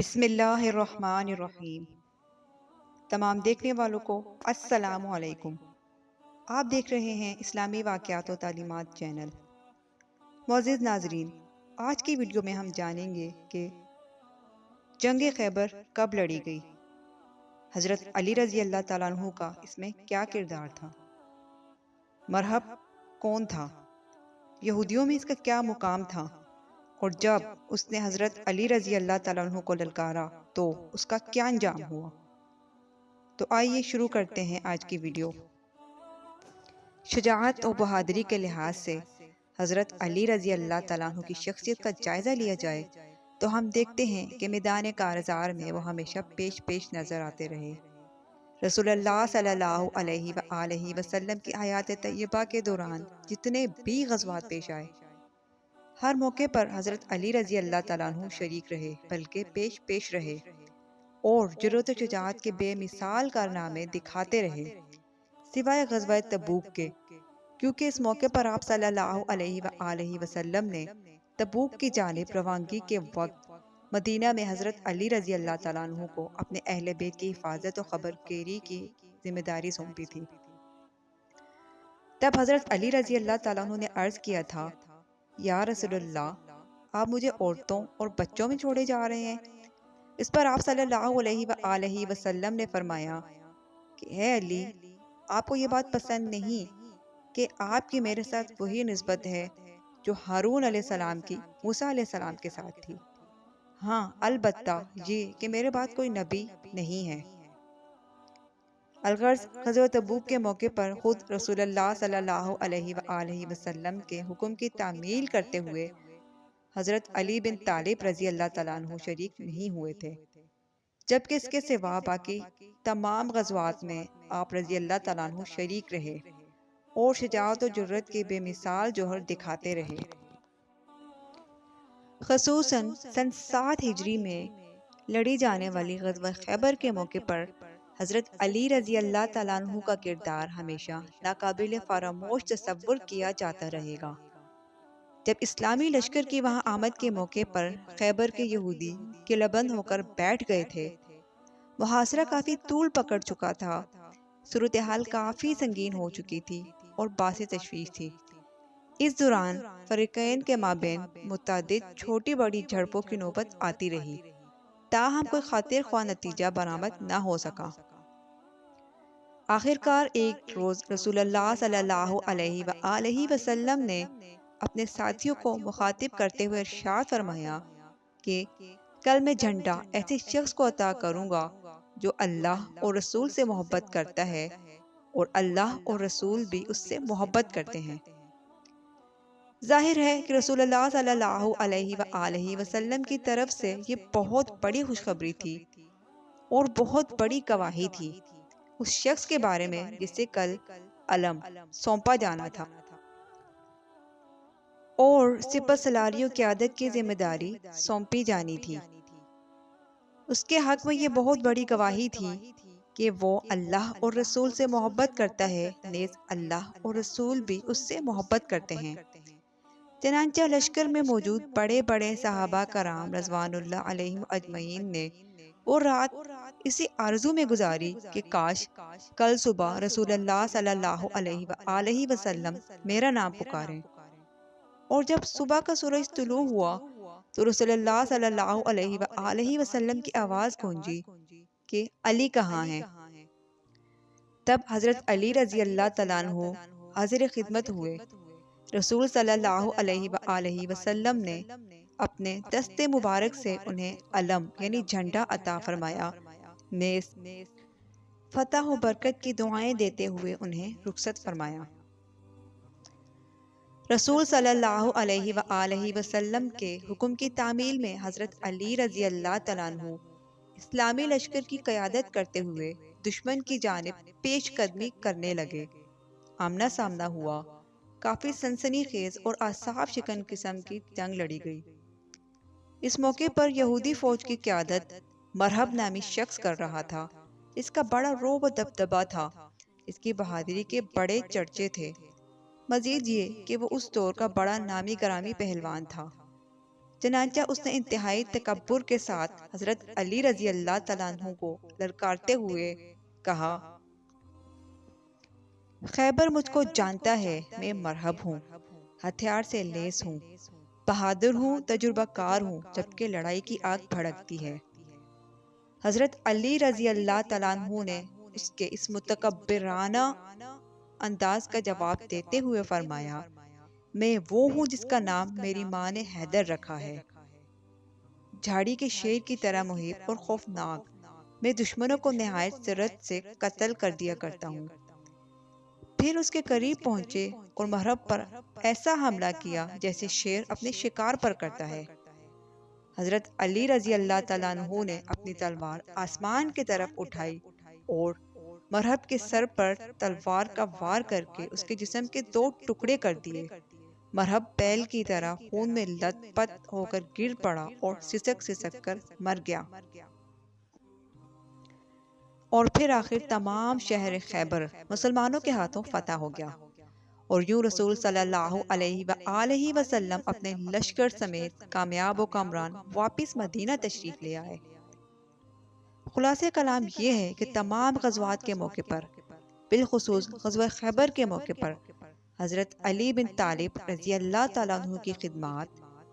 بسم اللہ الرحمن الرحیم۔ تمام دیکھنے والوں کو السلام علیکم۔ آپ دیکھ رہے ہیں اسلامی واقعات و تعلیمات چینل۔ معزز ناظرین، آج کی ویڈیو میں ہم جانیں گے کہ جنگ خیبر کب لڑی گئی، حضرت علی رضی اللہ تعالیٰ عنہ کا اس میں کیا کردار تھا، مرہب کون تھا، یہودیوں میں اس کا کیا مقام تھا، اور جب اس نے حضرت علی رضی اللہ تعالیٰ عنہ کو للکارا تو اس کا کیا انجام ہوا۔ تو آئیے شروع کرتے ہیں آج کی ویڈیو۔ شجاعت اور بہادری کے لحاظ سے حضرت علی رضی اللہ تعالیٰ عنہ کی شخصیت کا جائزہ لیا جائے تو ہم دیکھتے ہیں کہ میدان کارزار میں وہ ہمیشہ پیش نظر آتے رہے۔ رسول اللہ صلی اللہ علیہ وآلہ وسلم کی حیات طیبہ کے دوران جتنے بھی غزوات پیش آئے، ہر موقع پر حضرت علی رضی اللہ تعالیٰ عنہ شریک رہے، بلکہ پیش رہے اور جرأت و شجاعت کے بے مثال کارنامے دکھاتے رہے، سوائے غزوہ تبوک کے، کیونکہ اس موقع پر آپ صلی اللہ علیہ وآلہ وسلم نے تبوک کی جانب روانگی کے وقت مدینہ میں حضرت علی رضی اللہ تعالیٰ عنہ کو اپنے اہل بیت کی حفاظت و خبرگیری کی ذمہ داری سونپی تھی۔ تب حضرت علی رضی اللہ تعالیٰ عنہ نے عرض کیا تھا، یا رسول اللہ، آپ مجھے عورتوں اور بچوں میں چھوڑے جا رہے ہیں؟ اس پر آپ صلی اللہ علیہ وآلہ وسلم نے فرمایا کہ اے علی، آپ کو یہ بات پسند نہیں کہ آپ کی میرے ساتھ وہی نسبت ہے جو ہارون علیہ السلام کی موسیٰ علیہ السلام کے ساتھ تھی؟ ہاں، البتہ یہ کہ میرے بعد کوئی نبی نہیں ہے۔ الغرض غزوہ تبوک کے موقع پر خود رسول اللہ صلی اللہ علیہ وآلہ وسلم کے حکم کی تعمیل کرتے ہوئے حضرت علی بن طالب رضی اللہ تعالیٰ عنہ شریک نہیں ہوئے تھے، جبکہ اس کے سوا باقی تمام غزوات میں آپ رضی اللہ تعالیٰ عنہ شریک رہے اور شجاعت و جرأت کے بے مثال جوہر دکھاتے رہے۔ خصوصاً سن 7 ہجری میں لڑی جانے والی غزوہ خیبر کے موقع پر حضرت علی رضی اللہ تعالیٰ عنہ کا کردار ہمیشہ ناقابل فراموش تصور کیا جاتا رہے گا۔ جب اسلامی لشکر کی وہاں آمد کے موقع پر خیبر کے یہودی قلعہ بند ہو کر بیٹھ گئے تھے، محاصرہ کافی طول پکڑ چکا تھا، صورتحال کافی سنگین ہو چکی تھی اور باعث تشویش تھی۔ اس دوران فریقین کے مابین متعدد چھوٹی بڑی جھڑپوں کی نوبت آتی رہی، تاہم کوئی خاطر خواہ نتیجہ برآمد نہ ہو سکا۔ آخرکار ایک روز رسول اللہ صلی اللہ علیہ وآلہ وسلم نے اپنے ساتھیوں کو مخاطب کرتے ہوئے ارشاد فرمایا کہ کل میں جھنڈا ایسے شخص کو عطا کروں گا جو اللہ اور رسول سے محبت کرتا ہے اور اللہ اور رسول بھی اس سے محبت کرتے ہیں۔ ظاہر ہے کہ رسول اللہ صلی اللہ علیہ وآلہ وسلم کی طرف سے یہ بہت بڑی خوشخبری تھی اور بہت بڑی گواہی تھی اس شخص کے بارے میں جسے کل علم سونپا جانا تھا اور سپہ سلاریوں قیادت کی ذمہ داری سونپی جانی تھی۔ اس کے حق میں یہ بہت بڑی گواہی تھی کہ وہ اللہ اور رسول سے محبت کرتا ہے، نیز اللہ اور رسول بھی اس سے محبت کرتے ہیں۔ چنانچہ لشکر میں موجود بڑے بڑے صحابہ کرام رضوان اللہ علیہم اجمعین نے وہ رات اسی آرزو میں گزاری کہ کاش کل صبح رسول اللہ صلی اللہ علیہ وآلہ وسلم میرا نام پکاریں، اور جب صبح کا سورج طلوع ہوا تو رسول اللہ صلی اللہ علیہ وآلہ وسلم کی آواز گونجی کہ علی کہاں ہے؟ تب حضرت علی رضی اللہ تعالیٰ عنہ حاضر خدمت ہوئے۔ رسول صلی اللہ علیہ وآلہ وسلم نے اپنے دست مبارک سے انہیں علم یعنی جھنڈا عطا فرمایا، نیز فتح و برکت کی دعائیں دیتے ہوئے انہیں رخصت فرمایا۔ رسول صلی اللہ علیہ وآلہ وسلم کے حکم کی تعمیل میں حضرت علی رضی اللہ تعالیٰ عنہ اسلامی لشکر کی قیادت کرتے ہوئے دشمن کی جانب پیش قدمی کرنے لگے۔ آمنا سامنا ہوا، کافی سنسنی خیز اور اعصاب شکن قسم کی جنگ لڑی گئی۔ اس موقع پر یہودی فوج کی قیادت مرہب نامی شخص کر رہا تھا۔ اس کا بڑا رعب و دبدبہ تھا، اس کی بہادری کے بڑے چرچے تھے، مزید یہ کہ وہ اس دور کا بڑا نامی گرامی پہلوان تھا۔ چنانچہ اس نے انتہائی تکبر کے ساتھ حضرت علی رضی اللہ تعالیٰ عنہ کو للکارتے ہوئے کہا، خیبر مجھ کو جانتا ہے، میں مرہب ہوں، ہتھیار سے لیس ہوں، بہادر ہوں، تجربہ کار ہوں، جبکہ لڑائی کی آگ بھڑکتی ہے۔ حضرت علی رضی اللہ تعالیٰ عنہ نے اس کے اس متکبرانہ انداز کا جواب دیتے ہوئے فرمایا، میں وہ ہوں جس کا نام میری ماں نے حیدر رکھا ہے، جھاڑی کے شیر کی طرح مہیب اور خوفناک، میں دشمنوں کو نہایت سرعت سے قتل کر دیا کرتا ہوں۔ پھر اس کے قریب پہنچے اور محراب پر ایسا حملہ کیا جیسے شیر اپنے شکار پر کرتا ہے۔ حضرت علی رضی اللہ تعالیٰ عنہ نے اپنی تلوار آسمان کی طرف اٹھائی اور مرہب کے سر پر تلوار کا وار کر کے اس کے جسم کے 2 ٹکڑے کر دیے۔ مرہب بیل کی طرح خون میں لت پت ہو کر گر پڑا اور سسک سسک کر مر گیا۔ اور پھر آخر تمام شہر خیبر مسلمانوں کے ہاتھوں فتح ہو گیا، اور یوں رسول صلی اللہ علیہ وآلہ وسلم اپنے لشکر سمیت کامیاب و کامران واپس مدینہ تشریف لے آئے۔ خلاصہ کلام یہ ہے کہ تمام غزوات کے موقع پر، بالخصوص غزوہ خیبر کے موقع پر، حضرت علی بن طالب رضی اللہ تعالیٰ عنہ کی خدمات،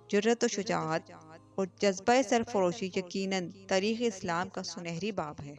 جرأت و شجاعت اور جذبہ سرفروشی یقیناً تاریخ اسلام کا سنہری باب ہے۔